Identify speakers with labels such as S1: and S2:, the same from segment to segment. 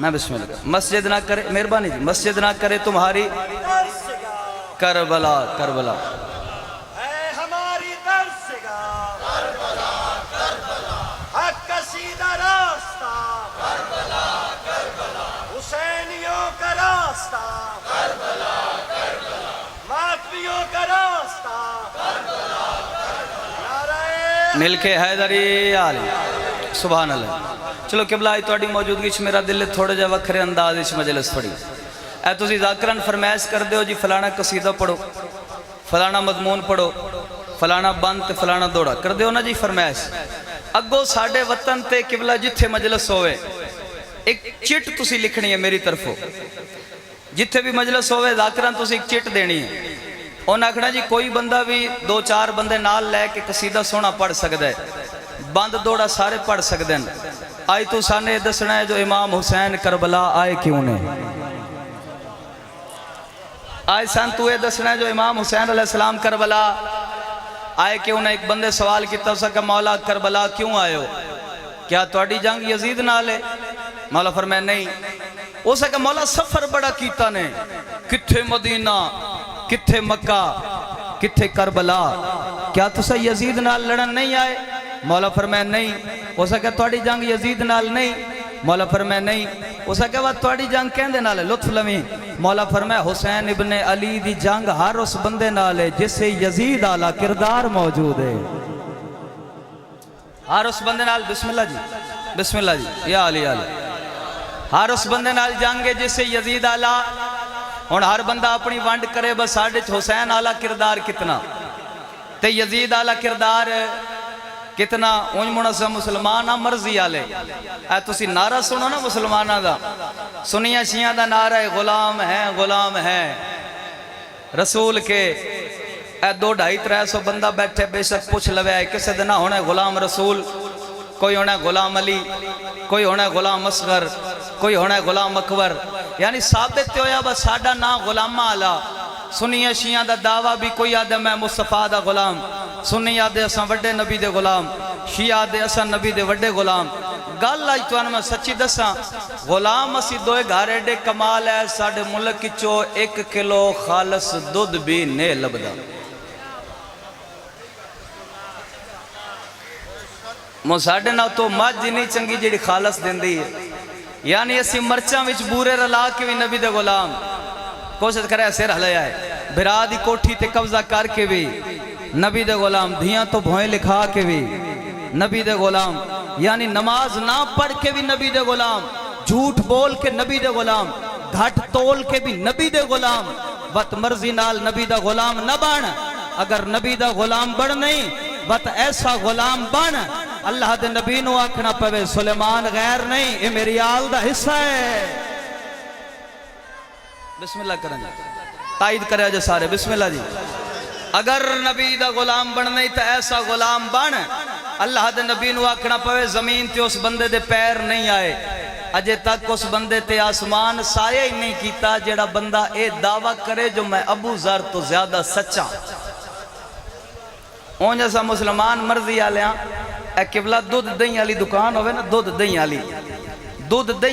S1: میں بسم اللہ مسجد نہ کرے مہربانی جی مسجد نہ کرے تمہاری کربلا کربلا
S2: اے ہماری درسگاہ کربلا کربلا حق کا سیدھا راستہ کربلا کربلا حسینیوں کا راستہ کربلا کربلا ماتمیوں کا راستہ کربلا کربلا نعرہ
S1: مل کے حیدری علی سبحان اللہ چلو قبلہ آئی توڑی موجودگی چھ میرا دل تھوڑے جا وکھرے انداز چھ مجلس پڑی اے تسی ذاکران فرمائش کر دیو جی فلانا قصیدہ پڑھو فلانا مضمون پڑھو فلانا بند تے فلانا دوڑا کر دیو نا جی فرمائش اگو ساڑھے وطن تے قبلہ جتھے مجلس ہوئے ایک چٹ تسی لکھنی ہے میری طرفو جتھے بھی مجلس ہوئے ذاکران تسی ایک چٹ دینی ہے انہاں کھنا جی کوئی بندہ بھی دو چار بندے نال لے کے قصیدہ سونا پڑھ سکتا ہے بند دوڑا سارے پڑھ سکتے ہیں آئی تو سانے دسنا ہے جو امام حسین کربلا آئے کیوں نے آئی سان تو یہ دسنا ہے جو امام حسین علیہ السلام کربلا آئے کیوں نے ایک بندے سوال کی تو سکا مولا کربلا کیوں آئے ہو کیا توڑی جنگ یزید نہ لے مولا فرمائے نہیں وہ سکا مولا سفر بڑا کیتا نے کتھے مدینہ کتھے مکہ کتھے کربلا کیا تو سا یزید نہ لڑن نہیں آئے مولا فرمائے نہیں ہو سکے توڑی جنگ یزید نال نہیں مولا فرمائے نہیں ہو سکے وہ توڑی جنگ کہندے نال لطف لمیں مولا فرمائے حسین ابن علی دی جنگ ہر اس بندے نال ہے جس سے یزید آلہ کردار موجود ہے ہر اس بندے نال بسم اللہ جی بسم اللہ جی یا علی علی ہر اس بندے نال جنگ ہے جس سے یزید آلہ اور ہر بندہ اپنی وانڈ کرے بس آڈے حسین آلہ کردار کتنا تے یزید آلہ کردار کتنا اونج منصب مسلمان مرضی آلے اے تسی نعرہ سنو نا مسلمانہ دا سنیا شیعہ دا نعرہ ہے غلام ہے رسول کے اے 2-2.5-300 بندہ بیٹھے بے شک پوچھ لوے ہے کسے دنہ ہونا ہے غلام رسول کوئی ہونا ہے غلام علی کوئی ہونا ہے غلام اصغر کوئی ہونا ہے غلام اکبر یعنی ثابت ہویا بس ساڑھا نا غلامہ آلہ سنیا شیعہ دا دعویٰ بھی کوئی آدم ہے مصطفیٰ دا غلام سنی آدھے اساں وڈے نبی دے غلام شیعہ آدھے اساں نبی دے وڈے غلام گل آج تو میں سچی دساں غلام اسی دوئے گھارے ڈے کمال ہے ساڑھے ملک چو 1 کلو خالص دودھ بھی نے لبدا مو ساڑھے نا تو ماج جنی چنگی جیڑی خالص دن دی ہے یعنی اسی مرچاں وچ بورے رلا کے بھی نبی دے غلام کوشش کرے سر ہلے آئے بھرا دی کوٹھی تے قبضہ کر کے بھی نبی دے غلام دھیاں تو بھوئیں لکھا کے بھی نبی دے غلام یعنی نماز نہ پڑھ کے بھی نبی دے غلام جھوٹ بول کے نبی دے غلام گھٹ تول کے بھی نبی دے غلام وقت مرضی نال نبی دا غلام نہ بان اگر نبی دا غلام بڑھ نہیں وقت ایسا غلام بان اللہ دے نبی نو آکھنا پوے سلیمان غیر نہیں یہ میری آل دا حصہ ہے بسم اللہ کریں جی تائید کرے جو سارے بسم اللہ جی اگر نبی دا غلام بن نہیں تا ایسا غلام بن اللہ دے نبی نو آکھنا پوے زمین تے اس بندے دے پیر نہیں آئے اجے تک اس بندے تے آسمان سایہ ہی نہیں کیتا جیڑا بندہ اے دعویٰ کرے جو میں ابو ذر تو زیادہ سچا اون جیسا مسلمان مرضی آلیاں اے قبلہ دودھ دہی والی دکان ہوئے نا دودھ دہی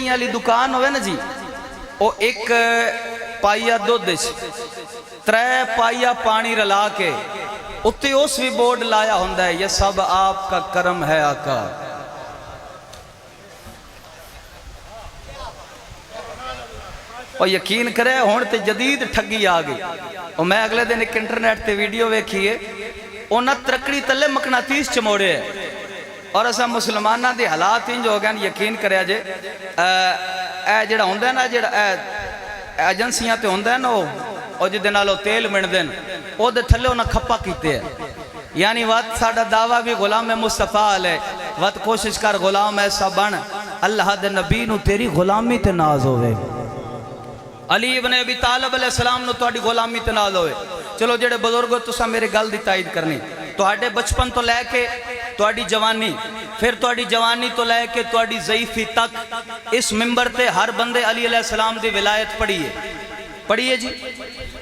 S1: والی دکان ہوئے نا جی او ایک پائیا دودھ دے 3 پائیا پانی رلا کے اتے اس بھی بورڈ لایا ہوندہ ہے یہ سب آپ کا کرم ہے آقا اور یقین کرے ہون تے جدید ٹھگی آگئی اور میں اگلے دن ایک انٹرنیٹ تے ویڈیو ویکھیے اونا ترکڑی تلے مقناطیس چموڑے ہے اور ایسا مسلمانہ دے حالات انج ہو گئے یقین کرے آجے اے جڑا ہوندہ ہے نا جڑا ایجنسیاں تے ہوندہ ہے نا اور جدے نالو تیل مند دن او دے تھلے انہاں کھپا کیتے ہیں یعنی وقت ساڑھا دعویٰ بھی غلام مصطفیٰ علیہ وقت کوشش کر غلام ایسا بن اللہ دے نبی نو تیری غلامی تے ناز ہوئے علی ابن ابی طالب علیہ السلام نو توڑی غلامی تے ناز ہوئے چلو جڑے بزرگو تو سا میرے گل دی تائید کرنی توڑے بچپن تو لے کے توڑی جوانی پھر توڑی جوانی تو لے کے توڑی ضعیفی تک اس ممبر تے ہر بندے علی علیہ السلام دی ولایت پڑھیے جی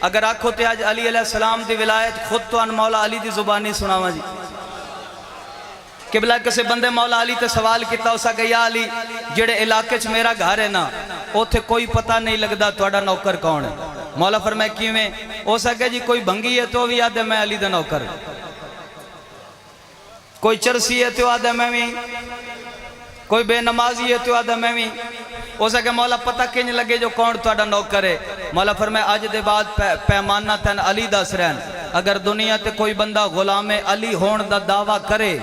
S1: اگر آنکھو تے آج علی علیہ السلام دی ولایت خود تو ان مولا علی دی زبانی سناوا جی قبلہ کسے بندے مولا علی تے سوال کیتا ہو سکے یا علی جڑے علاقے چ میرا گھر ہے نا اوتھے کوئی پتہ نہیں لگدا تہاڈا نوکر کون ہے. مولا فرمائے کیویں؟ ہو سکے جی کوئی بھنگی ہے تو بھی آدھے میں علی دا نوکر، کوئی چرسی ہے تو آدھے میں بھی، کوئی بے نمازی ہے تو آدھے میں بھی. ہو سکے مولا پتہ کنج لگے جو کون تہاڈا نوکر ہے. مولا فرمائے اج دے بعد پیمانہ تین علی دس رہن. اگر دنیا تے کوئی بندہ غلام علی ہون دا دعویٰ کرے،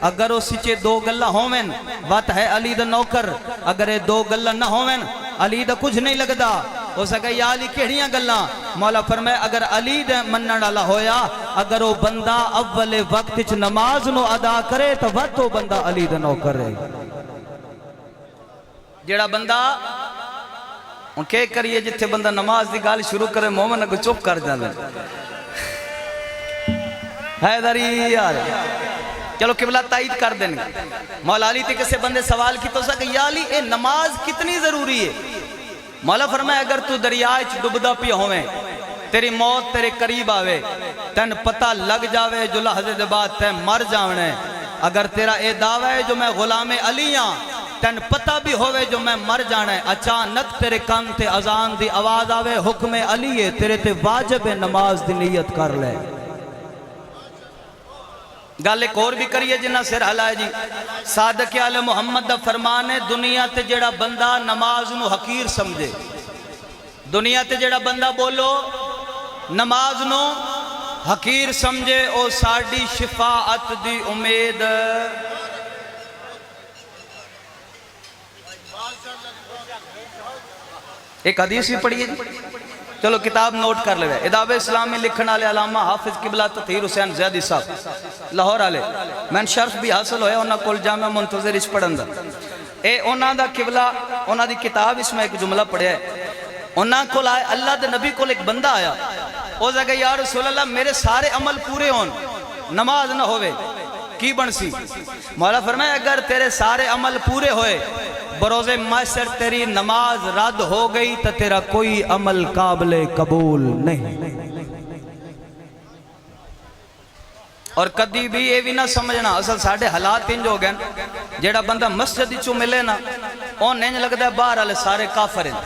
S1: اگر وہ سچے دو گلہ ہوویں وات ہے علی دا نوکر، اگر یہ دو گلہ نہ ہوویں علی دا کچھ نہیں لگدا. ہو سکے یا علی کیڑیاں گلاں؟ مولا فرمائے اگر علی دے منن والا ہویا، اگر وہ بندہ اول وقت وچ نماز نو ادا کرے تو وقت وہ بندہ علی دا نوکر ہے. جیڑا بندہ ان کے کریے جتھے بندہ نماز دی گال شروع کرے مومن کو چپ کر جاندے. حیدری یار چلو قبلہ تائید کر دیں گے. مولا علی تے کسے بندے سوال کی تو سکے یا علی اے نماز کتنی ضروری ہے؟ مولا فرمائے اگر تو دریائے چ ڈبدا پیا ہوویں، تیری موت تیرے قریب آوے، تین پتہ لگ جاوے جو لحظے دے بعد تے مر جاونے، اگر تیرا اے دعویٰ ہے جو میں غلام علی ہاں، تین پتہ بھی ہوئے جو میں مر جانا ہے، اچانک تیرے کان تے اذان دی آواز آوے حکم علی ہے، تیرے تے واجب نماز دی نیت کر لے. گل ایک اور بھی کریے جنہ سر ہلائے جی. صادق آل محمد دا فرمان ہے دنیا تے جڑا بندہ نماز نو حقیر سمجھے، دنیا تے جڑا بندہ بولو نماز نو حقیر سمجھے، او ساڑی شفاعت دی امید. ایک حدیث بھی پڑھیے جی، چلو کتاب نوٹ کر لے. اداب اسلام میں لکھنا لے علامہ حافظ قبلہ تطہیر حسین زیدی صاحب لاہور آلے. میں شرف بھی حاصل ہویا انہاں کول جامعہ منتظر اس پڑھن دا. اے انہاں دا قبلہ انہاں دی کتاب اس میں ایک جملہ پڑھیا ہے. انہاں کول آئے اللہ دے نبی کول ایک بندہ آیا، او جگہ یا رسول اللہ میرے سارے عمل پورے ہون نماز نہ ہوئے کی بن سی؟ مولا فرمائے اگر تیرے سارے عمل پورے ہوئے بروز محشر تیری نماز رد ہو گئی تو تیرا کوئی عمل قابل قبول نہیں. اور کدی بھی یہ بھی نہ سمجھنا اصل ساڑھے حالات انج ہو گئے جیڑا بندہ مسجد چو ملے نا وہ نہیں لگتا ہے باہر والے سارے کافر ہیں،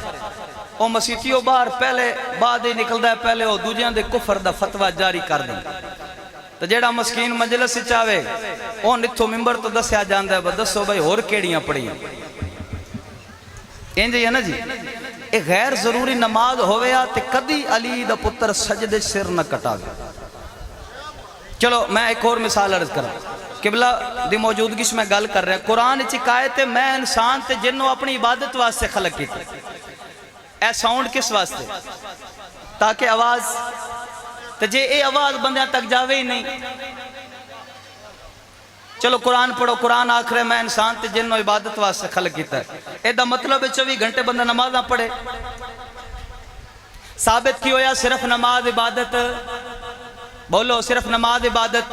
S1: وہ مسیحیوں باہر پہلے بعد ہی نکلتا ہے پہلے وہ دوجیاں دے کفر دا فتوہ جاری کر دیں. تو جیڑا مسکین مجلس چاہے وہ نتھو ممبر تو دسیا جاندہ ہے دسو بھائی اور کیڑیاں پڑھیں انجھے ہے نا جی. ایک غیر ضروری نماز ہوئے تے کدی علی دا پتر سجدے سر نہ کٹا گیا. چلو میں ایک اور مثال عرض کرا. قبلہ دی موجودگی سے میں گل کر رہا ہے. قرآن چکایتے میں انسان تے جنوں اپنی عبادت واسطے خلق کی تھی. اے ساؤنڈ کس واسطے؟ تاکہ آواز تے جے اے آواز بندیاں تک جاوے ہی نہیں. چلو قرآن پڑھو، قرآن آخر ہے میں انسان تے جنوں عبادت واسطے خلق کیتا ہے. اے دا مطلب ہے 24 گھنٹے بندہ نماز نہ پڑھے. ثابت کی ہویا صرف نماز عبادت؟ بولو صرف نماز عبادت.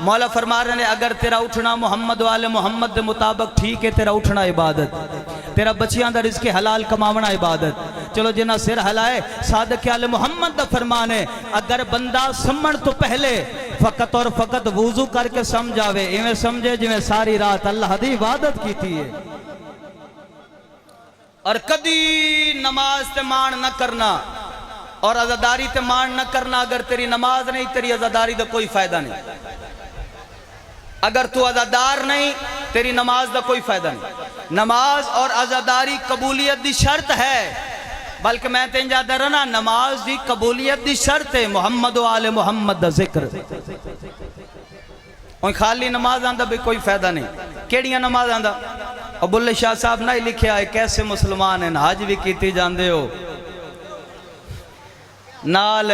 S1: مولا فرما رہے ہیں اگر تیرا اٹھنا محمد والے محمد دے مطابق ٹھیک ہے، تیرا اٹھنا عبادت، تیرا بچیاں دا رزق حلال کماونا عبادت. چلو جنہ سر ہلائے صادق آل محمد دا فرمان ہے اگر بندہ سمن تو پہلے فقط اور فقط وضو کر کے سمجھاوے ایویں سمجھے جویں ساری رات اللہ دی عبادت کیتی ہے. اور کدی نماز تے مان نہ کرنا اور عزاداری تے مان نہ کرنا. اگر تیری نماز نہیں تیری عزاداری دا کوئی فائدہ نہیں. اگر تو عزادار نہیں تیری نماز دا کوئی فائدہ نہیں. نماز اور عزاداری قبولیت دی شرط ہے، بلکہ میں تین جادہ رہنا نماز دی قبولیت دی شرط ہے محمد و آل محمد دا ذکر. اور خالی نماز آندہ بھی کوئی فائدہ نہیں. کیڑیاں نماز آندہ؟ ابو اللہ شاہ صاحب نہ ہی لکھیا ہے کیسے مسلمان ہیں حج بھی کیتی جاندے ہو، نال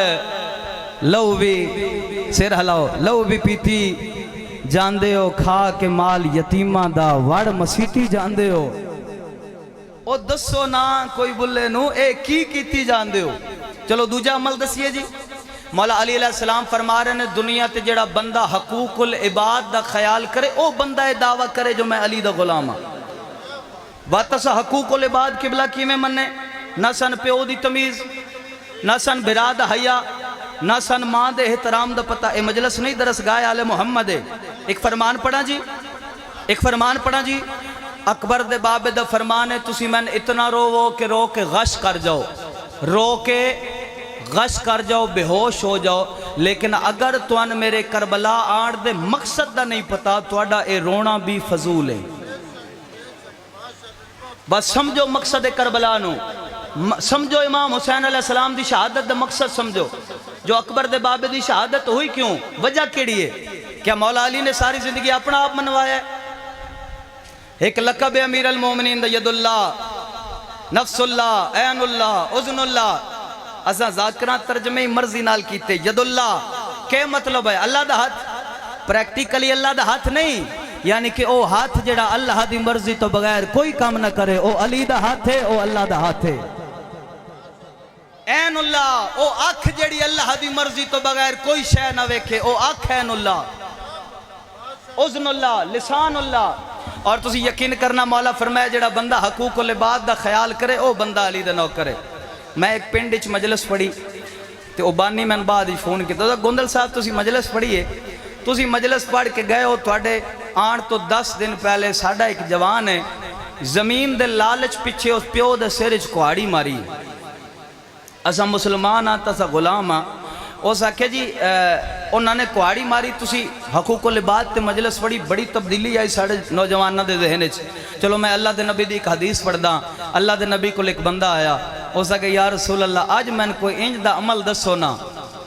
S1: لو بھی سر ہلاؤ لو بھی پیتی جاندے ہو، کھا کے مال یتیمہ دا وڑ مسیتی جاندے ہو. او دسو نا کوئی بلے نو اے کی کیتی جاندے ہو. چلو دوجہ عمل دسیے جی. مولا علی علیہ السلام فرما رہے ہیں دنیا تے جڑا بندہ حقوق العباد دا خیال کرے او بندہ اے دعویٰ کرے جو میں علی دا غلام ہاں. واتسا حقوق العباد قبلہ کی میں مننے نہ سن پیو دی تمیز، نہ سن برا دا حیا، نہ سن ماں دے احترام دا پتہ. اے مجلس نہیں درس گائے آل محمد ہے. ایک فرمان پڑھا جی، ایک فرمان پڑھا جی. اکبر دے بابے دا فرمان ہے تسی میں اتنا روو کہ رو کے غش کر جاؤ، رو کے غش کر جاؤ، بے ہوش ہو جاؤ، لیکن اگر توان میرے کربلا آڑ دے مقصد دا نہیں پتا توڑا اے رونا بھی فضول ہے۔ بس سمجھو مقصد کربلا نو، سمجھو امام حسین علیہ السلام دی شہادت دا مقصد سمجھو۔ جو اکبر دے بابے دی شہادت ہوئی کیوں، وجہ کیڑی ہے؟ کیا مولا علی نے ساری زندگی اپنا آپ منوایا ہے؟ ایک لقب امیر المومنین دا ید اللہ، نفس اللہ، عین اللہ، اذن اللہ۔ اساں ذاکران ترجمے مرضی نال کیتے۔ ید اللہ کیا مطلب ہے؟ اللہ دا ہاتھ، پریکٹیکلی اللہ دا ہاتھ نہیں، یعنی کہ او ہاتھ جڑا اللہ دی مرضی تو بغیر کوئی کام نہ کرے، او علی دا ہاتھ ہے، او اللہ دا ہاتھ ہے۔ عین اللہ او آنکھ جڑی اللہ دی مرضی تو بغیر کوئی شے نہ ویکھے، او آنکھ عین اللہ۔ اذن اللہ، لسان اللہ۔ اور تسی یقین کرنا مولا فرمایا جڑا بندہ حقوق العباد دا خیال کرے او بندہ علی دا نوکر ہے۔ میں ایک پنڈ وچ مجلس پڑھی تے او بانی میں بعد ہی فون کیتا، گوندل صاحب تسی مجلس پڑھیے، تسی مجلس پڑھ کے گئے ہو، تواڈے آن تو 10 دن پہلے ساڈا ایک جوان ہے زمین دے لالچ پیچھے اس پیو دے سر وچ کہاڑی ماری۔ اساں مسلمان ہاں تے اساں غلام ہاں۔ اس آکھیا جی انہوں نے کہاڑی ماری، تسی حقوق العباد تے مجلس پڑھی، بڑی تبدیلی آئی ساڑھے نوجوانوں دے ذہن وچ۔ چلو میں اللہ دے نبی دی ایک حدیث پڑھدا، اللہ دے نبی کو ایک بندہ آیا، اس آکھیا یا رسول اللہ آج میں کوئی انج دا عمل دسو نا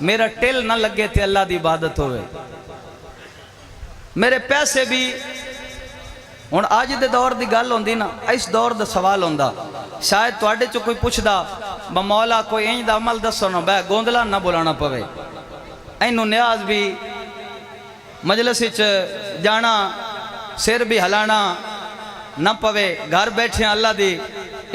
S1: میرا ٹل نہ لگے تے اللہ دی عبادت ہوئے، میرے پیسے بھی ہن آج دے دور دی گل ہوندی نا، اس دور دا سوال ہوندا، شاید تواڈے چ کوئی پوچھدا مولا کوئی انج دا عمل دسو نا، بے گوندلا نہ بلانا پوے، اینو نیاز بھی مجلس وچ جانا، سر بھی ہلانا نہ پوے، گھر بیٹھے اللہ دی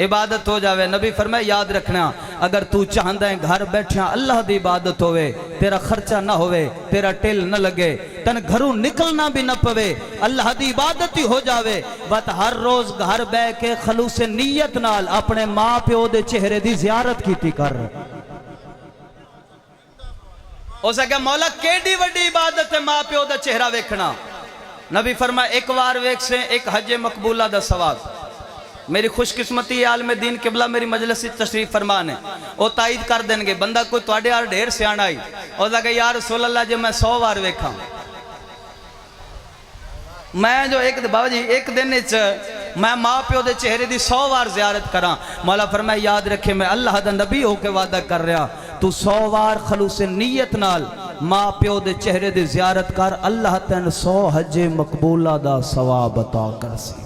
S1: عبادت ہو جاوے۔ نبی فرمائے یاد رکھنا اگر تو چاہندا ہے گھر بیٹھے اللہ دی عبادت ہوئے، تیرا خرچہ نہ ہوئے، تیرا ٹل نہ لگے، تن گھروں نکلنا بھی نہ پوے، اللہ دی عبادت ہی ہو جاوے، بات ہر روز گھر بے کے خلوص نیت نال اپنے ماں پیو دے چہرے دی زیارت کیتی کر۔ ہو سکے مولا کیڑی وڈی عبادت ہے ماں پیو دا چہرہ ویکھنا۔ نبی فرمائے ایک وار ویکھ سے ایک حج مقبولہ دا ثواب۔ میری خوش قسمتی عالم دین قبلہ میری مجلس سے تشریف فرمان ہے، وہ تائید کر دیں گے بندہ کوئی توڑے آر ڈھیر سے آنا آئی اور کہا یا رسول اللہ جب میں 100 وار ویکھا میں جو بابا جی ایک دن میں ماں پیو دے چہرے دی 100 وار زیارت کراں۔ مولا فرمائے یاد رکھے میں اللہ دا نبی ہو کے وعدہ کر رہا، تو 100 وار خلوص نیت نال ماں پیو دے چہرے دی زیارت کر، اللہ تین 100 حج مقبولہ دا ثواب عطا کر سی۔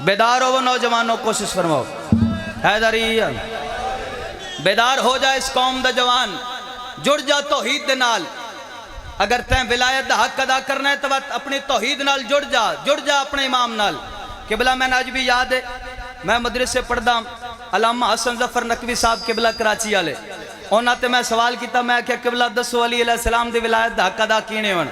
S1: بیدار ہو وہ نوجوانوں کوشش فرماؤ، حیدری بیدار ہو جائے اس قوم دا جوان، جڑ جا توحید دے نال۔ اگر تین ولایت دا حق ادا کرنا ہے تو اپنی توحید نال جڑ جا اپنے امام نال۔ قبلہ میں آج بھی یاد ہے میں مدرسے پڑھدا علامہ حسن ظفر نقوی صاحب قبلہ کراچی والے، انہاں تے میں سوال کیتا، میں کہا قبلہ دسو علی علیہ السلام دی ولایت دا حق ادا کینے ہون؟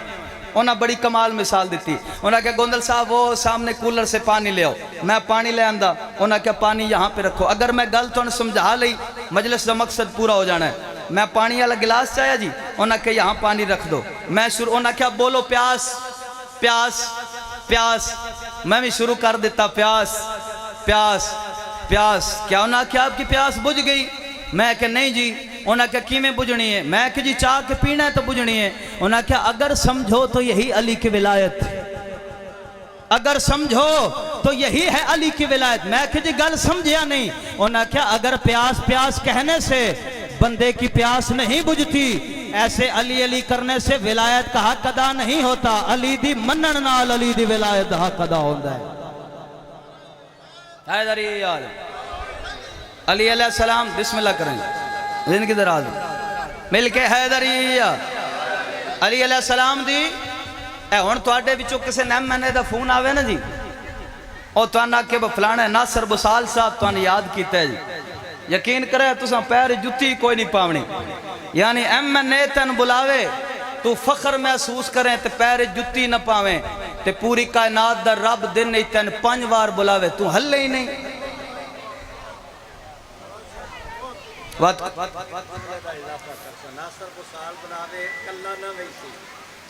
S1: انہاں بڑی کمال مثال دیتی، انہاں کہا گوندل صاحب وہ سامنے کولر سے پانی لے آؤ، میں پانی لے آندا، انہاں کہا پانی یہاں پہ رکھو، اگر میں گل تو سمجھا لئی مجلس دا مقصد پورا ہو جانا ہے۔ میں پانی والا گلاس چاہیا جی، انہاں کہا یہاں پانی رکھ دو، میں شروع انہاں کہا بولو پیاس پیاس پیاس، میں بھی شروع کر دیتا پیاس پیاس پیاس، کیا انہاں کہا آپ کی پیاس بجھ گئی؟ میں کہا نہیں جی، انہاں کہا کی میں بجھنی ہے؟ میں کہا جی چاہ کے پینا ہے تو بجھنی ہے۔ انہاں کہا اگر سمجھو تو یہی علی کی ولایت، اگر سمجھو تو یہی ہے علی کی ولایت۔ میں کہا جی گل سمجھیا نہیں۔ انہاں کہا اگر پیاس پیاس کہنے سے بندے کی پیاس نہیں بجھتی، ایسے علی علی کرنے سے ولایت کا حق ادا نہیں ہوتا، علی دی منن نال علی دی ولایت دا حق ادا ہوتا ہے۔ حیدری علی علیہ السلام بسم اللہ کریں زندگی دراز مل کے حیدری علی علیہ السلام دی اے ہون توڑے بچوں کسے نیم میں نے دا فون آوے نا جی اور تو آنا کہ فلانے ناصر بسال صاحب تو آنے یاد کیتا ہے جی، یقین کرے تو ساں پیر جتی کوئی نہیں پاونی، یعنی ایم میں نے تن بلاوے تو فخر محسوس کریں تے پیر جتی نہ پاویں تے پوری کائنات دا رب دن نہیں تن 5 وار بلاوے تو ہلے ہی نہیں۔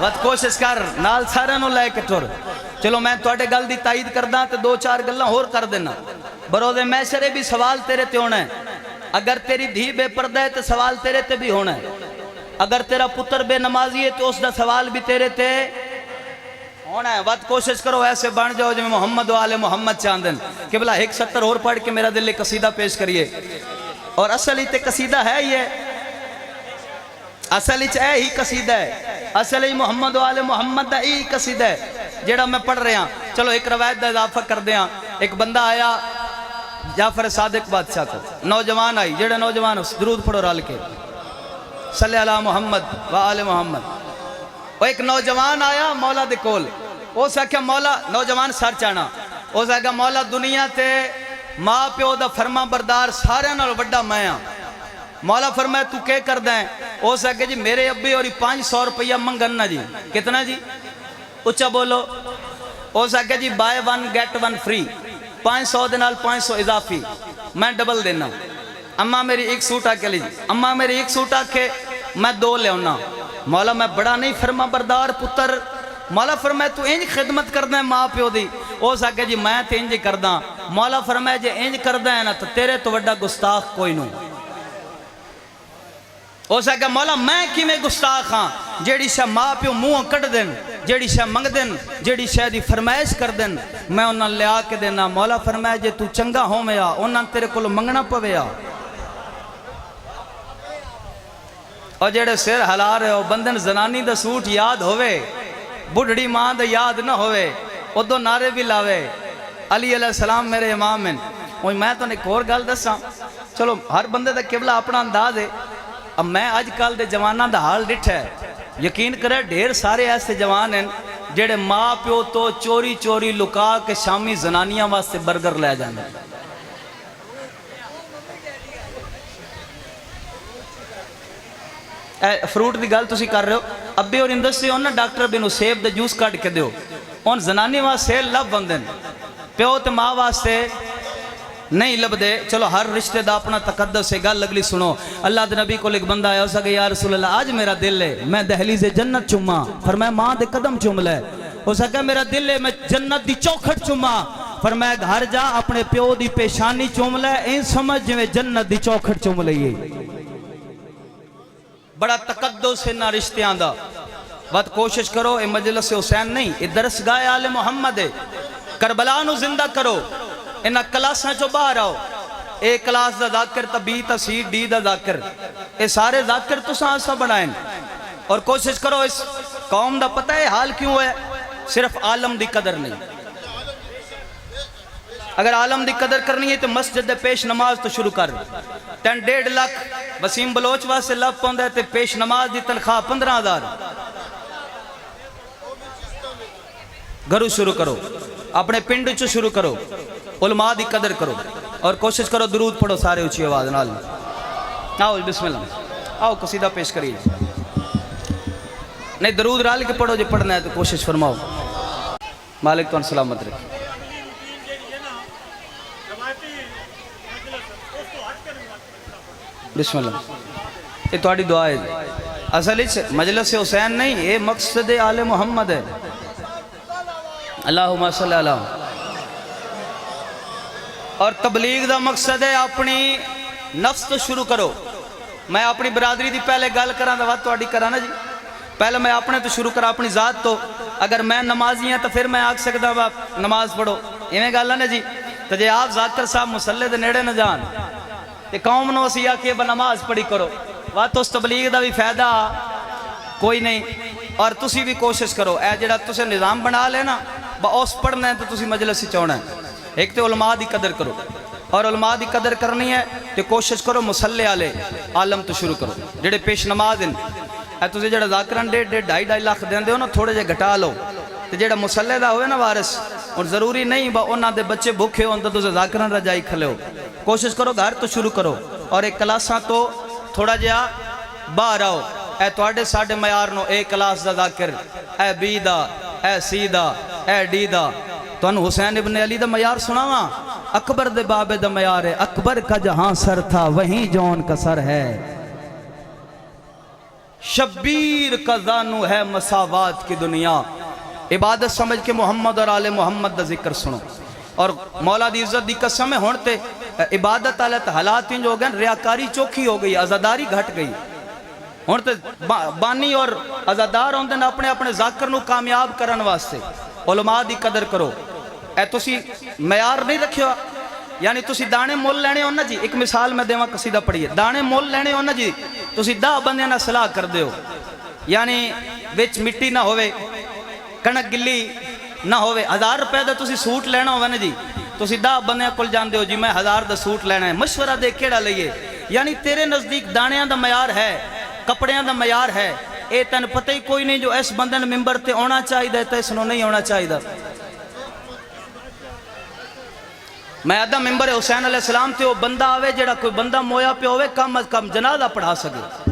S1: وقت کوشش کر نال سارے نو لے کے ٹر چلو میں تواڈے گل دی تائید کردا تے دو چار گلاں ہور کر دینا بروز محشر بھی سوال تیرے تے ہونا ہے اگر تیری دھی بے پردہ ہے تے سوال تیرے تے بھی ہونا ہے اگر تیرا پتر بے نمازی ہے تو اس دا سوال بھی تیرے تے ہونا ہے وقت کوشش کرو ایسے بن جاؤ جو محمد و آل محمد چاندن کہ بلا ایک 70 اور پڑھ کے میرا دل قصیدہ پیش کریے اور اصل ہی تے قصیدہ ہے یہ اصل ہی قصیدہ ہے اصل ہی محمد و آل محمد دا ہی قصیدہ ہے جیڑا میں پڑھ رہے ہیں چلو ایک روایت دا اضافہ کر دیا ایک بندہ آیا جعفر صادق بادشاہ کو نوجوان آئی جیڑے نوجوان درود پڑھو رال کے صلی اللہ محمد و آل محمد وہ ایک نوجوان آیا مولا دے کول وہ سکھا مولا نوجوان سر چانا وہ سکھا مولا دنیا تے ماں پیو دا فرما بردار سارے نال وڈا میں ہاں مولا فرمایا تو کیا کر دیں وہ سکھا جی میرے ابی اور 500 روپیہ منگن نا جی کتنا جی اچھا بولو وہ سکھا جی buy one get one free 500 دنال 500 اضافی میں ڈبل دینا اماں میری ایک سوٹ آکے لی اماں میری ایک سوٹ آکے میں 2 لے ہونا مولا میں بڑا نہیں فرما بردار پتر مولا فرمایا تو انج خدمت کردہ ہے ماں پیو دی او سکے جی میں تے انج کردہ مولا فرمایا جی انج کردہ ہے نا تو تیرے تو وڈا گستاخ کوئی نو او سکے مولا میں کی میں گستاخ ہاں جیڑی شاہ ماں پیو منہ کٹ دن جیڑی شاہ منگ دن جیڑی شاہ دی فرمائش کر دن میں انہاں لیا کے دینا مولا فرمایا جی تو چنگا ہو میں آ انہاں تیرے کلو منگنا پوے آ اور جیڑے سر ہلا رہے ہو بندن زنانی دا سوٹ یاد ہوئے بڑھڑی ماں دا یاد نہ ہوئے او دو نعرے بھی لاوے علی علیہ السلام میرے امام ہیں میں تو ایک اور گل دساں چلو ہر بندے دا قبلہ اپنا انداز ہے اب میں آج کل دے جوانہ دا حال ڈٹھ ہے یقین کرے ڈھیر سارے ایسے جوان ہیں جیڑے ماں پیو تو چوری چوری لکا کے شامی زنانیاں واسطے برگر لے جانے فروٹ دی گل تسی کر رہے ہو ابے اور انڈسٹری ہونا ڈاکٹر بنو سیب دا جوس کٹ کے دیو ان زنانی واسطے لب بندن پیو تے ماں واسطے نہیں لب دے چلو ہر رشتہ دا اپنا تقدس ہے گل اگلی سنو اللہ دے نبی کو ایک بندہ آیا اسا کہ یا رسول اللہ آج میرا دل ہے میں دہلیز جنت چوما فرمایا ماں دے قدم چوم لے اسا کہ میرا دل ہے میں جنت دی چوکھٹ چوما فرمایا گھر جا اپنے پیو دی پیشانی چوم لے این سمجھ جو جنت دی چوکھٹ چوم لئیے بڑا تقدس ہے نہ رشتیاں دا وقت کوشش کرو اے مجلس حسین نہیں اے درسگاہ آل محمد ہے کربلا نو زندہ کرو انہا کلاساں چو باہر آؤ اے کلاس دا ذاکر تا بی تا سی ڈی دا ذاکر اے سارے ذاکر تو سانسا بنائیں اور کوشش کرو اس قوم دا پتہ ہے حال کیوں ہے صرف عالم دی قدر نہیں اگر عالم دی قدر کرنی ہے تو مسجد پیش نماز تو شروع کر 1.5 لاکھ وسیم بلوچ واسے لب پوندہ ہے تو پیش نماز دی تنخواہ 15,000 گھرو شروع کرو اپنے پنڈ چو شروع کرو علماء دی قدر کرو اور کوشش کرو درود پڑھو سارے اچھی آواز نال آؤ بسم اللہ آؤ قصیدہ پیش کریے نہیں درود رال کے پڑھو جو پڑھنا ہے تو کوشش فرماؤ مالک تو سلامت رکھیں بسم اللہ یہ توڑی دعا ہے اصل مجلس حسین نہیں یہ مقصد آل محمد ہے اللہم صلی اللہ اور تبلیغ دا مقصد ہے اپنی نفس تو شروع کرو میں اپنی برادری دی پہلے گل کران دا وقت توڑی کرانا جی پہلے میں اپنے تو شروع کرا اپنی ذات تو اگر میں نمازی ہیں تو پھر میں آگ سکتا ہوں نماز پڑھو یہ میں گل ہے جی تو جے آپ ذاکر صاحب مسلح دے نیڑے نہ جان کہ قوم نو سیا کہ نماز پڑھی کرو وقت اس تبلیغ دا بھی فائدہ کوئی نہیں اور تسی بھی کوشش کرو اے جڑا تسے نظام بنا لے نا با اس پڑھنا ہے تو تسی مجلس سے چونا ہے ایک تو علماء دی قدر کرو اور علماء دی قدر کرنی ہے تو کوشش کرو مسلح آلے عالم تو شروع کرو جڑے پیش نماز ہیں اے تسی جڑا ذاکران 1.5 لاکھ دیں دے ہو نا تھوڑے جے گھٹا لو تو جڑا مسلح دا ہوئے نا وارث اور ضروری نہیں با انہاں دے بچے بھوکے ہوں تو تسی ذاکران رجائی کھلے ہو کوشش کرو گھر تو شروع کرو اور ایک کلاساں تو تھوڑا جہا باہر آؤ اے توڑے ساڑھے معیار نو اے کلاس دا ذاکر اے بی دا اے سی دا اے ڈی دا تو ان حسین ابن علی دا معیار سناواں اکبر دے بابے دا معیار ہے، اکبر کا جہاں سر تھا وہیں جون کا سر ہے، شبیر کا زانو ہے مساوات کی دنیا۔ عبادت سمجھ کے محمد اور آل محمد دا ذکر سنو، اور مولا دی عزت دی قسم ہے ہون تے عبادت آلت حالات جو ہو گئے، ریاکاری چوکھی ہو گئی، عزاداری گھٹ گئی، ہون تے بانی اور عزادار ہون تے اپنے اپنے ذاکر نو کامیاب کرن واسطے علماء دی قدر کرو۔ اے تسی معیار نہیں رکھیا، یعنی تسی دانے مول لینے ہو نا جی، ایک مثال میں دیواں قصیدہ پڑھیے، دانے مول لینے ہو نا جی، تسی 10 بندے نہ صلاح کر دیو، یعنی وچ مٹی نہ ہوئے، کنک گلی نہ ہوئے، 1000 روپے دا تسی سوٹ لینا ہوئے نا جی، تسی 10 بندے کل جان دیو جی میں 1000 دا سوٹ لینا ہے، مشورہ دے کیڑا لئیے، یعنی تیرے نزدیک دانیاں دا معیار ہے، کپڑیاں دا معیار ہے، اے تن پتہ ہی کوئی نہیں جو اس بندے نے ممبر تے ہونا چاہیے تے اس نو نہیں ہونا چاہیے۔ میں آدھا ممبر حسین علیہ السلام تے وہ بندہ آوے جڑا کوئی بندہ مویا پہ ہوئے کم از کم جنازہ پڑھا سکے،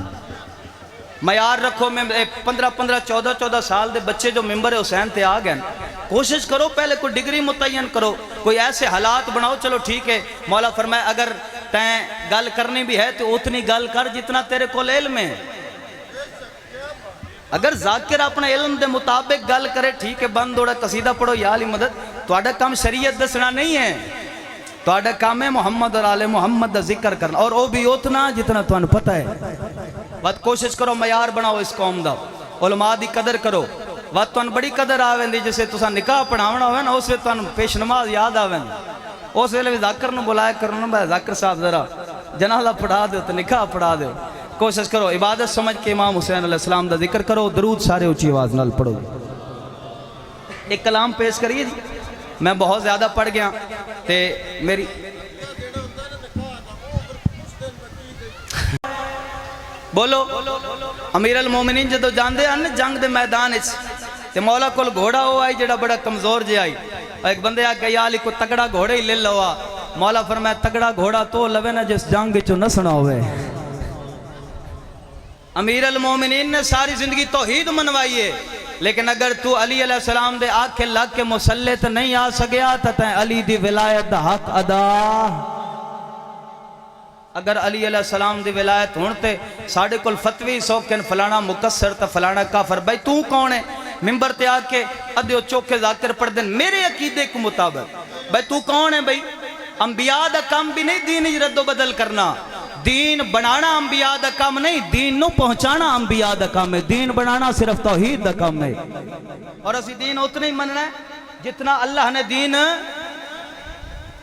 S1: معیار رکھو۔ میں 15 14 سال دے بچے جو ممبر حسین تے آ گئے، کوشش کرو پہلے کوئی ڈگری متعین کرو، کوئی ایسے حالات بناؤ، چلو ٹھیک ہے، مولا فرمائے اگر تین گل کرنی بھی ہے تو اتنی گل کر جتنا تیرے کو علم ہے، اگر ذاکر اپنے علم دے مطابق گل کرے ٹھیک ہے، بند دوڑا قصیدہ پڑھو یا علی مدد، تو آڈا کام شریعت دسنا نہیں ہے، تو آڈا کام ہے محمد اور آل محمد دا ذکر کرنا، اور وہ بھی اتنا جتنا تو انہوں پتہ ہے۔ وقت کوشش کرو معیار بناؤ اس قوم دا، علماء دی قدر کرو، وقت تو بڑی قدر آویں دی، جسے تسا نکاح پڑھاونا ہوئے نا اس وقت تو پیش نماز یاد آویں، اس ویلے بھی ذاکر نو بلائے کرنا بھائی ذاکر صاحب ذرا جنازہ پڑھا دیو تو نکاح پڑھا دیو۔ کوشش کرو عبادت سمجھ کے امام حسین علیہ السلام دا ذکر کرو، درود سارے اونچی آواز نال پڑھو۔ ایک کلام پیش کریے جی، میں بہت زیادہ پڑھ گیا تے میری بولو امیر المومنین جدو جاندے ہیں جنگ دے میدان اچ تے مولا کول گھوڑا ہو آئی جڑا بڑا کمزور جے آئی، ایک بندے آگے یا علی کو تگڑا گھوڑے ہی لے لوا، مولا فرمایا تگڑا گھوڑا تو لوے نا جس جنگ چو نسنا ہوئے۔ امیر المومنین نے ساری زندگی توحید منوائیے، لیکن اگر تو علی علیہ السلام دے آنکھیں لگ کے مسلط نہیں آ سکیا تا تین علی دی ولایت دا حق ادا، اگر علی علیہ السلام دی ولایت ہونتے ساڑھے کل فتوی سوکن فلانا مقصر تا فلانا کافر، بھائی تو کون ہے ممبر تے آ کے ادھے چوکے ذاکر پڑھ دیں میرے عقیدے کے مطابق، بھائی تو کون ہے بھائی؟ انبیاء دا کام بھی نہیں دین رد و بدل کرنا، دین بنانا انبیاء دا کام نہیں، دین نو پہنچانا انبیاء دا کام ہے، دین بنانا صرف توحید دا کام ہے، اور اسی دین اتنا ہی مننا ہے جتنا اللہ نے دین۔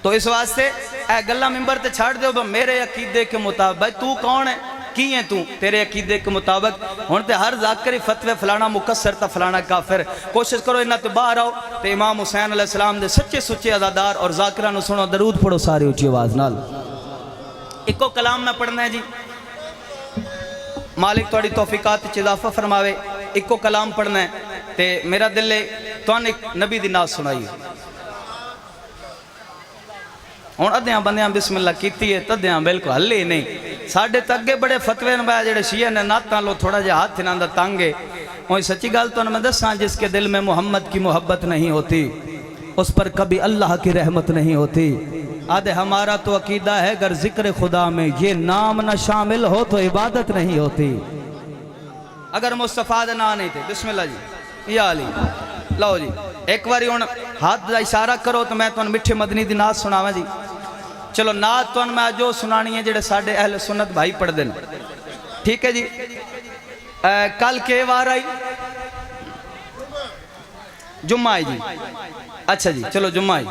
S1: تو اس واسطے اے گلہ ممبر تے چھاڑ دے ہو میرے عقیدے کے مطابق، بھائی تو کون ہے کی ہیں تو تیرے عقیدے کے مطابق، ہونتے ہر ذاکری فتوے فلانا مقصر تا فلانا کافر۔ کوشش کرو انہاں تو باہر آؤ تے امام حسین علیہ السلام دے سچے سچے عزادار اور ذاکرانو سنو، درود پڑھو ساری اونچی آواز نال۔ ایک کلام میں پڑھنا ہے جی، مالک توڑی توفیقات اضافہ فرماوے، ایک کلام پڑھنا ہے تے میرا دل ہے تو ایک نبی دی ناز سنائی، ہون ادھیاں بندیاں بسم اللہ کیتی ہے تدھیاں بالکل حل ہی نہیں، ساڑھے تگے بڑے فتوے نبایا جڑے شیعہ نے ناتاں لو تھوڑا جا ہاتھ ناندہ تانگے، وہی سچی گال تو میں دساں جس کے دل میں محمد کی محبت نہیں ہوتی اس پر کبھی اللہ کی رحمت نہیں ہوتی، آدھے ہمارا تو عقیدہ ہے اگر ذکر خدا میں یہ نام نہ شامل ہو تو عبادت نہیں ہوتی، اگر مصطفیٰ دے نام نہیں تھے۔ بسم اللہ جی یا علی لو جی، ایک باری ہون ہاتھ دا اشارہ کرو تو میں تو مٹھے مدنی دی ناز سناواں جی، چلو ناز تو میں جو سنانی ہے جڑے ساڑھے اہل سنت بھائی پڑھ دیں، ٹھیک ہے جی۔ کل کے وار آئی جمعہ آئی جی، اچھا جی چلو جمعہ آئی،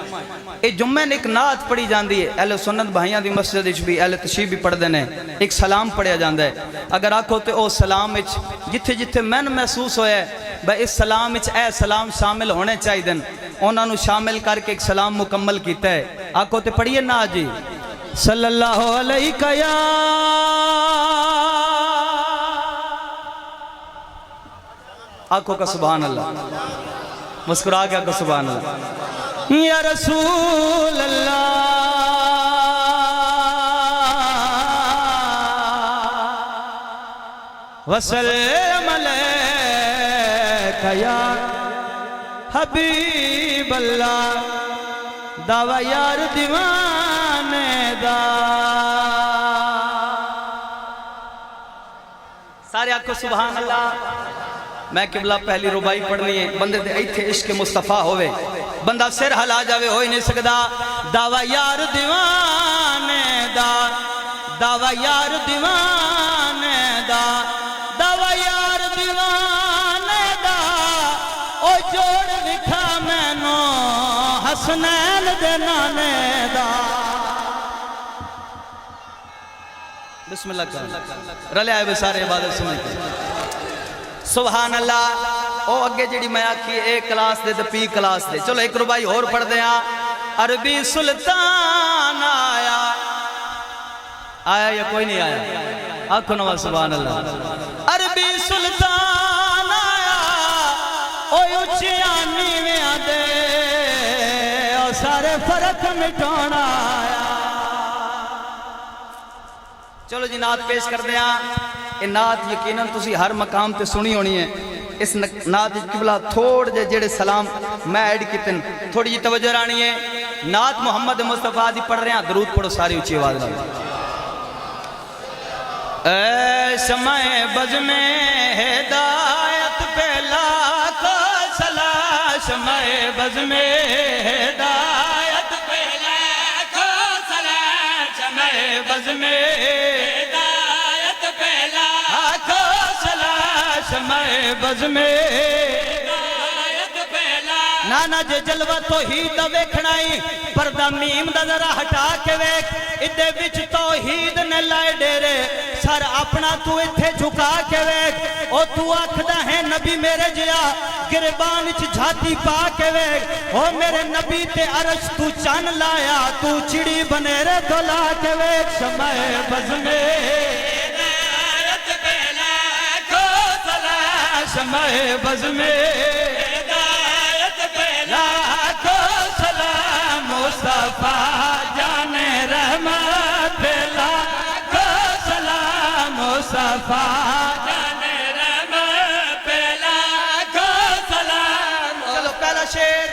S1: ایک جمعہ نے ایک نعت پڑھی جاندی ہے، اہل سنت بھائیاں دی مسجد اچھ بھی اہل تشیح بھی پڑھ دینے، ایک سلام پڑھیا جاندہ ہے، اگر آکھو تے او سلام اچھ جتھے جتھے میں محسوس ہویا ہے بھائی اس سلام اچھ اے سلام شامل ہونے چاہی دن، انہوں نے شامل کر کے ایک سلام مکمل کیتا ہے، آکھو تے پڑھیے نا جی صلی اللہ علیہ یا آکھو کا سبحان اللہ، مسکرا کے آکھو سبحان اللہ، یا رسول اللہ وسلم علیکہ یا حبیب اللہ دعوی یار دیوانے دا سارے آکھو سبحان اللہ میں قبلہ پہلی ربائی پڑھنی ہے بندے دے ایتھے عشق مصطفیٰ ہوئے بندہ سر ہلا جاوے ہوئی نہیں سکدا دعوی یار دیوانے دا دعوی یار دیوانے دا دعوی یار دیوانے دا او جوڑ دکھا میں نو حسنین دے نانے دا بسم اللہ کر رلے آئے بے سارے عبادت سنیں سبحان اللہ او اگے جڑی میں آکھی اے کلاس دے تے پی کلاس دے چلو ایک ربائی اور پڑھ دیں عربی سلطان آیا آیا یا کوئی نہیں آیا آنکھو نوا سبحان اللہ عربی سلطان آیا او اچیانی میں آدے او سارے فرق مٹھونا آیا چلو جی نعت پیش کر دیا یہ نعت یقیناً تسی ہر مقام تے سنی ہونی ہے اس نعت قبلہ تھوڑ جڑے سلام میں ایڈ کیتن تھوڑی جی توجہ رانی ہے نعت محمد مصطفیٰ دی پڑھ رہے ہیں درود پڑھو ساری اچھی آواز لگا اے شمع بز میں ہدایت پہ لاکھوں صلاح شمع بز میں ہدایت پہ لاکھوں صلاح شمع بز میں ہدایت پہ لاکھوں صلاح شمع بز میں ہدایت پہ لاکھوں نانا جے جلوہ توحید دا ویکھنائی پردہ میم دا ذرا ہٹا کے ویکھ ادھے وچ توحید نے لائے ڈیرے سر اپنا تو اتھے جھکا کے ویکھ او تو آکھدا ہے نبی میرے جیا گربان اچھ جھاتی پا کے ویکھ او میرے نبی تے عرش تو چان لایا تو چڑی بنیرے دھلا کے ویکھ شمع بز میں ہدایت پہ لاکھوں صلاح شمع بز میں ہدایت پہ لاکھوں صلاح مصطفیٰ جان رحمت پہ لاکھوں صلاح مصطفیٰ جان رحمت پہ لاکھوں صلاح چلو پہلا شعر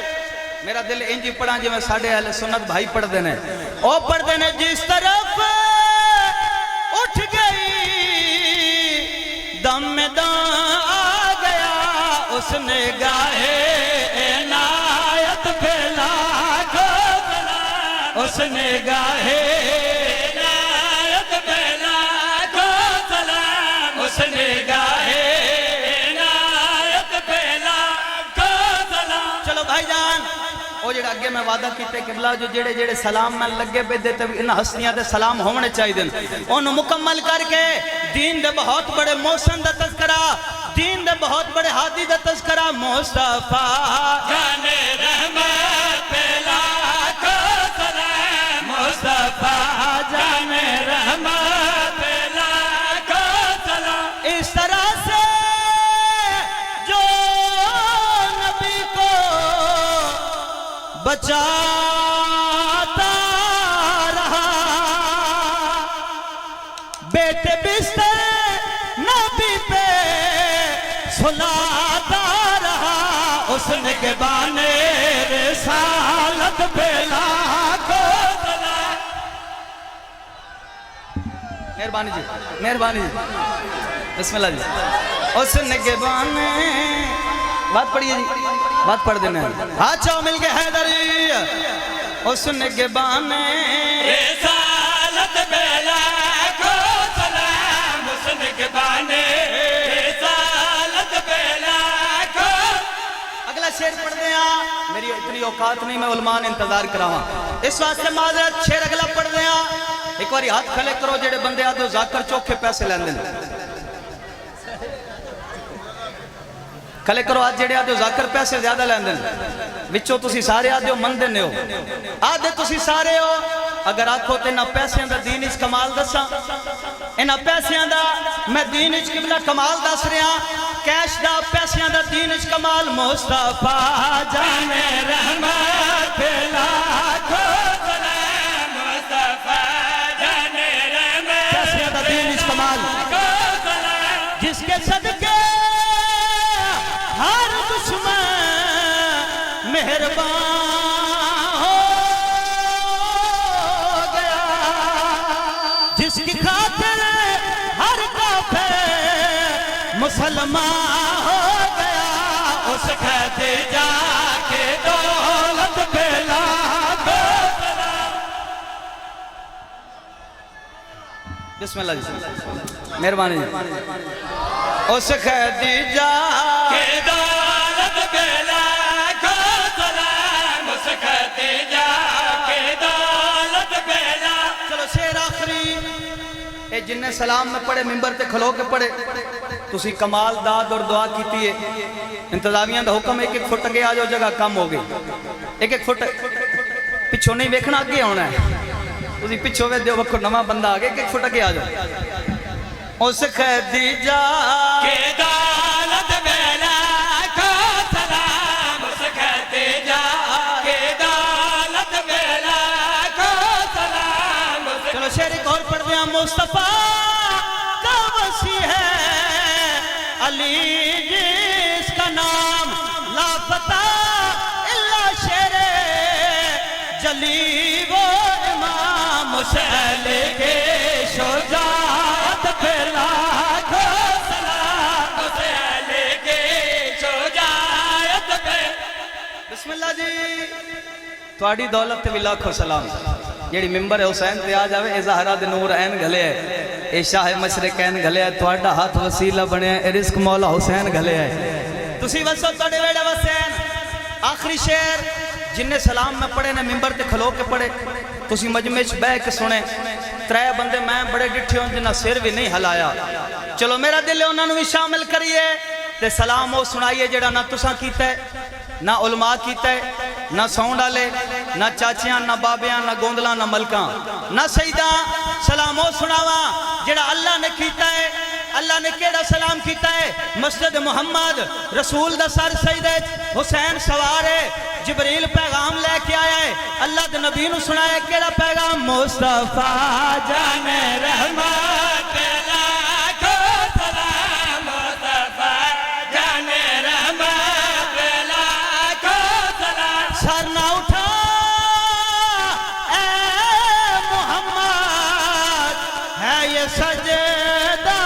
S1: میرا دل انجی پڑھا جی میں ساڑھے اہل سنت بھائی پڑھ دینے او پڑھ دینے جس طرف اٹھ گئی دم میں دم آ گیا اس نے گاہے عنایت پہ لاکھوں صلاح اس نے گاہے عنایت پہ لاکھوں صلاح اس نے گاہے عنایت پہ لاکھوں صلاح چلو بھائی جان وہ جڑا اگے میں وعدہ کیتے قبلہ جو جڑے جڑے سلام میں لگے پہ دیتے ان ہستیاں دے سلام ہونے چاہی دیں انہوں مکمل کر کے دین دے بہت بڑے موسن دا تذکرہ دین دے بہت بڑے حادی دا تذکرہ مصطفیٰ جان رحمت پہ لاکھوں صلاح مصطفیٰ جان رحمت پہ لاکھوں صلاح اس طرح سے جو نبی کو بچاتا رہا بیٹے بستر نبی پہ سلاتا رہا اس نے کے بانے رسالت پہ لاکھوں صلاح مہربانی جی مہربانی جی بسم اللہ جی اس نے کے بانے بات پڑھئے جی بات پڑھ دینا ہے آچھاؤ مل کے حیدری اس نے کے بانے رسالت پہ لاکھوں صلاح اس نے کے بانے رسالت پہ لاکھوں اگلا شعر پڑھ دیا میری اتنی اوقات نہیں میں علماء نے انتظار کراواں اس واسطے معذرت شعر اگلا پڑھ دیا ایک باری ہاتھ کھلے کرو جڑے بندے آدھو ذاکر چوکھے پیسے لین دیں کھلے کرو آج جڑے آدھو ذاکر پیسے زیادہ لین دیں وچو تسی سارے آدھو من دینے ہو آدھے تسی سارے ہو اگر آکھو تے نہ پیسے دا دین اچ کمال دسا انہ پیسے دا میں دین اچ قبلہ کمال دس رہا کیش دا پیسے دا دین اچ کمال مصطفیٰ جان رحمت پہ لاکھوں صلاح مصطفیٰ جان رحمت پیسے دا دین اچ کمال جس کے صدقے ہر دشمن مہربان ہو
S3: سما ہو گیا اس قید جا کے دولت پھیلا دو سلام.
S1: بسم اللہ جی مہربانی جی. اس قید جا
S3: کے دولت پھیلا دو سلام. اس قید جا کے دولت پھیلا.
S1: چلو شیر آخری اے جن نے سلام میں پڑھے ممبر تے کھلو کے پڑھے تسی کمال داد اور دعا کیتی ہے. انتظامیہ دا حکم ایک فٹ اگے آ جاؤ جگہ کم ہو گئی. ایک فٹ پچھو نہیں ویکھنا اگے ہونا ہے. تسی پچھو وے دیو وکھو نواں بندہ آگے ایک فٹ اگے آ جاؤ. اس قیدی جا
S3: کے دولت پھیلا دو سلام. اس قید جا کے دولت پھیلا دو سلام.
S1: چلو شیر ایک اور پڑھ دیا. مصطفیٰ کا وسیع ہے علی جس کا نام لاپتہ الا شیر جلی وہ امام
S3: مسئل کے شجاعت پھیلا دو سلام. مسئل کے شجاعت پھیلا.
S1: بسم اللہ جی. تواڈی دولت تے بھی لاکھوں سلام. جیڑی ممبر ہے حسین تے آ جاوے اے زہرا دے نور عین گھلے ہے. اے شاہ مشرقین گھلے ہے. تواڈا ہاتھ وسیلہ بنے ہے. اے رزق مولا حسین گھلے ہے. تسی وسو تواڈے ویڑے حسین. آخری شعر جن نے سلام میں پڑھے نے ممبر تے کھلو کے پڑھے تسی مجمع وچ بیٹھ کے سنے. ترے بندے میں بڑے ڈٹھے ہوں جنہاں سر بھی نہیں ہلایا. چلو میرا دل ہے انہاں نوں بھی شامل کریے تے سلام وہ سنائیے جڑا نہ تساں کیتا ہے نہ علماء کیتا ہے نہ ساؤنڈ والے نہ چاچیاں نہ بابیاں نہ گوندلاں نہ ملکاں نہ سیداں. سلام وہ سناواں جڑا اللہ نے کیتا ہے. اللہ نے کیڑا سلام کیتا ہے؟ مسجد محمد رسول دا سر سجدے حسین سوار ہے. جبریل پیغام لے کے آیا ہے. اللہ دے نبی نو سنایا کیڑا پیغام؟ مصطفیٰ
S3: جان رحمت لاکھو سلام. مصطفیٰ جان رحمت لاکھو سلام.
S1: سر نہ اٹھا اے محمد ہے یہ سجدہ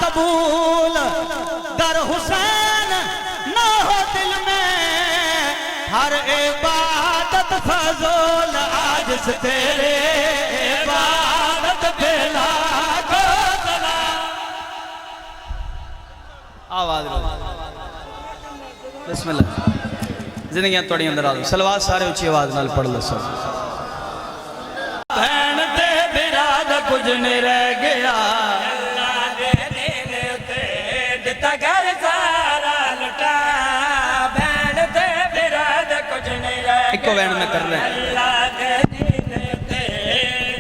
S1: قبول. در حسین نہ ہو دل میں ہر عبادت فضول. آج سے تیرے عبادت پھیلا دو سلام. آواز رو. بسم اللہ. زندگیاں توڑی اندر آدھو. سلوات سارے اچھی آواز نال پڑھ لو سب.
S3: بہن تے براد کچھ نہیں رہ گیا. اللہ دے دین تے دتا گھر سارا لٹا. بہن تے براد کچھ نہیں رہ گیا.
S1: ایک کو وین میں کر رہے ہیں.
S3: اللہ دے دین تے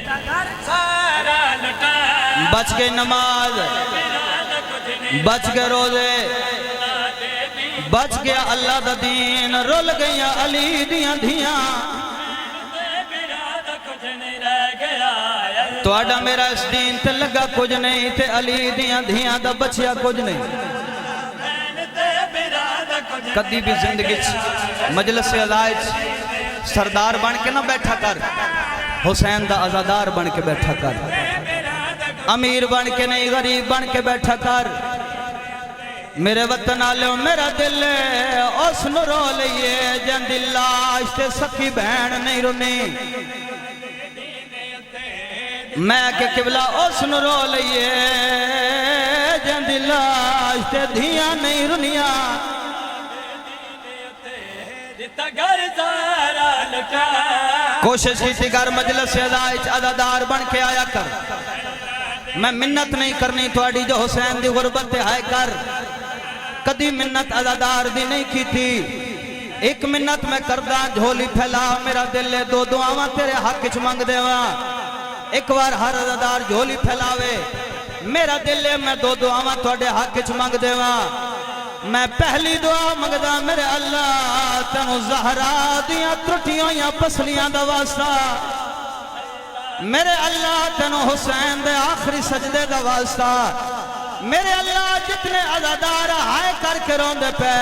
S3: دتا گھر سارا لٹا.
S1: بچ گئی نماز بچ گئے روزے بچ گیا اللہ دا دین. رول گئیاں علی دیاں دھیاں. تواڈا میرا اس دین تے لگا کچھ نہیں تے علی دیاں دھیاں دا بچیا کچھ نہیں. کدی بھی زندگی مجلس علاج سردار بن کے نہ بیٹھا کر. حسین دا عزادار بن کے بیٹھا کر. امیر بن کے نہیں غریب بن کے بیٹھا کر. میرے وطن آلیوں میرا دل اس نو رو لئیے جن دل لاش تے سکی بہن نہیں رونی. میں کہ قبلہ اس نو رو لئیے جن دل لاش تے دھیاں نہیں رونیاں. کوشش کی کر مجلس ادائچ عددار بن کے آیا کر. میں منت نہیں کرنی تواڈی جو حسین دی غربت تے ہائے کر. کدی منت عددار دی نہیں کی تھی. ایک منت میں کردہ جھولی پھیلا. میرا دل ہے دو دعاواں تیرے حق چ منگ دیواں. ایک بار ہر عددار جھولی پھیلاوے. میرا دل ہے میں دو دعاواں تواڈے حق چ منگ دیواں. میں پہلی دعا منگدا میرے اللہ تینوں زہرا دیاں ترٹیاں یا پسلیاں دا واسطہ. میرے اللہ تینوں حسین دے آخری سجدے دا واسطہ. میرے اللہ جتنے عزادار ہائے کر کے روندے پہ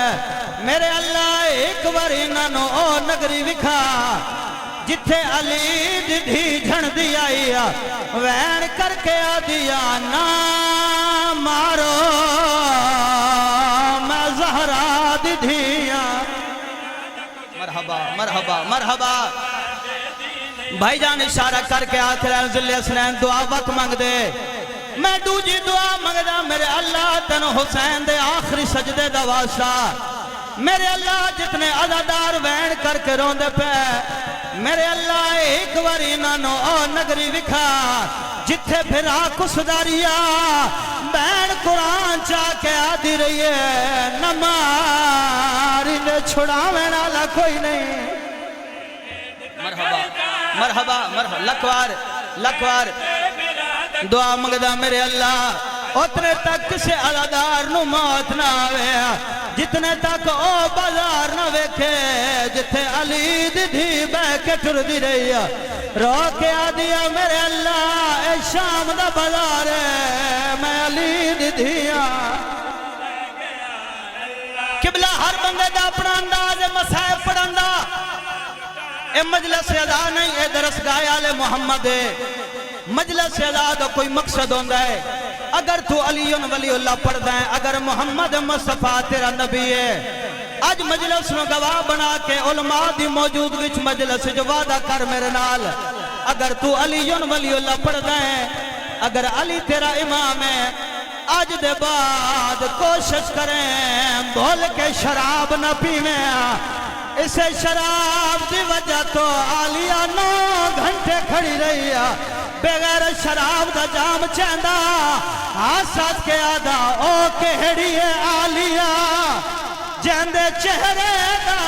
S1: میرے اللہ ایک بار انہوں او نگری وکھا جتھے علی دی جھن دی آئی وین کر کے آ دیا نا مارو مرحبا مرحبا مرحبا بھائی جان اشارہ کر کے آخر ذل حسنین دعا وقت مانگ دے میں دوجی دعا مانگدا میرے اللہ تینو حسین دے آخری سجدے دا واسطہ میرے اللہ جتنے عزادار وین کر کے روندے پہ میرے اللہ ایک واری انہوں او نگری وکھا جتھے پھرا کسداریا بین قرآن چاہ کے آدھی رہی ہے نماری نے چھڑاویں والا کوئی نہیں مرحبا مرحبا مرحبا لکوار لکوار دعا مگدہ میرے اللہ اتنے تک کسے عزادار نو موت نہ آوے جتنے تک او بازار نہ ویکھے جتھے علی دی دھی بے کے ٹر دی رہی رو کے آدیا میرے اللہ اے شام دا بازار ہے میں علی دی دھیا قبلہ ہر بندے دا اپنا انداز مسائب پڑھندا اے مجلس ادا نہیں اے درسگاہ آل محمد ہے مجلس ادا دا کوئی مقصد ہوندہ ہے اگر تو علی ولی اللہ پڑھتا ہے اگر محمد مصطفیٰ تیرا نبی ہے آج مجلس میں گواہ بنا کے علماء دی موجود وچ مجلس جو وعدہ کر میرے نال اگر تو علی ولی اللہ پڑھتا ہے اگر علی تیرا امام ہے آج دے بعد کوشش کریں بھول کے شراب نہ پیویں اسے شراب دی وجہ تو آلیہ 9 گھنٹے کھڑی رہی ہے بغیر شراب دا جام چیندہ آساد کے آدھا او کہڑی ہے آلیہ جیندے چہرے دا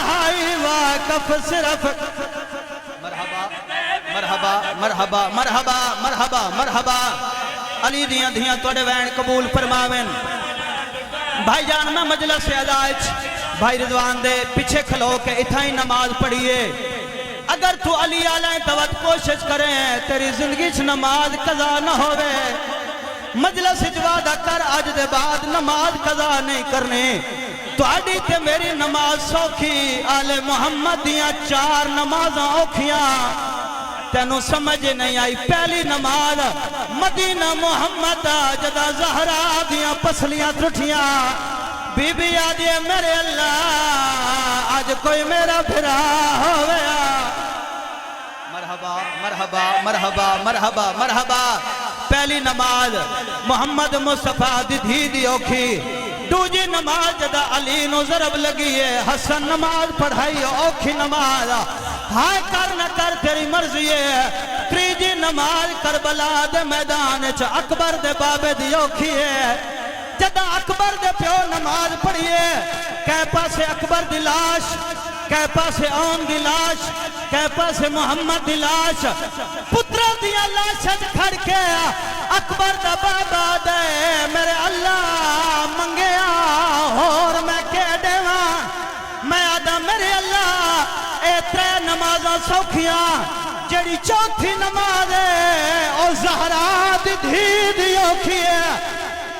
S1: ہائی واقف صرف مرحبا مرحبا مرحبا مرحبا مرحبا مرحبا علی دیاں دیاں توڑے وین قبول فرماویں بھائی جان میں مجلس سے ادائچ بھائی رضوان دے پیچھے کھلو کے اتھائی نماز پڑھئے اگر تو علی علیہ توت کوشش کریں تیری زندگی چھ نماز قضا نہ ہوئے مجلس اجوادہ کر آج دے بعد نماز قضا نہیں کرنے تو آڈی تے میری نماز سوکھی آل محمد دیاں 4 نمازاں اوکھیاں تینوں سمجھ نہیں آئی پہلی نماز مدینہ محمد جدہ زہرہ دیاں پسلیاں ترٹھیاں بی بی آدھے میرے اللہ آج کوئی میرا پھرا ہویا مرحبا مرحبا مرحبا مرحبا مرحبا پہلی نماز محمد مصطفیٰ دی دھی دی اوکھی دوجی نماز جدہ علی نو ضرب لگی ہے حسن نماز پڑھائی اوکھی نماز ہائے کر نہ کر تیری مرضی ہے تریجی نماز کربلا دے میدان چا اکبر دے بابے دی اوکھی ہے جدہ اکبر دے پیو نماز پڑھئے کہہ پاسے اکبر دی لاش کہہ پاسے آن دی لاش کہہ پاسے محمد دی لاش پترہ دیا لاشت کھڑ کے اکبر دا بابا دے میرے اللہ منگیا اور میں کہہ دے میں آدھا میرے اللہ اے 3 نمازاں سوکھیاں جڑی چوتھی نماز ہے اور زہرہ دی دھی دی اوکھی ہے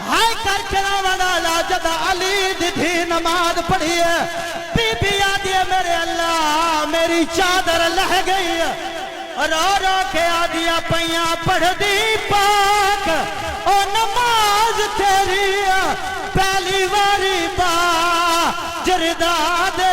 S1: ہائے کر کے راوڑا جدہ علی دی دھی نماز پڑھی ہے بی بی آدھی ہے میرے اللہ میری چادر لہ گئی رو رو کے آدھیاں پہیاں پڑھ دی پاک او نماز تیری پہلی واری با جردہ دے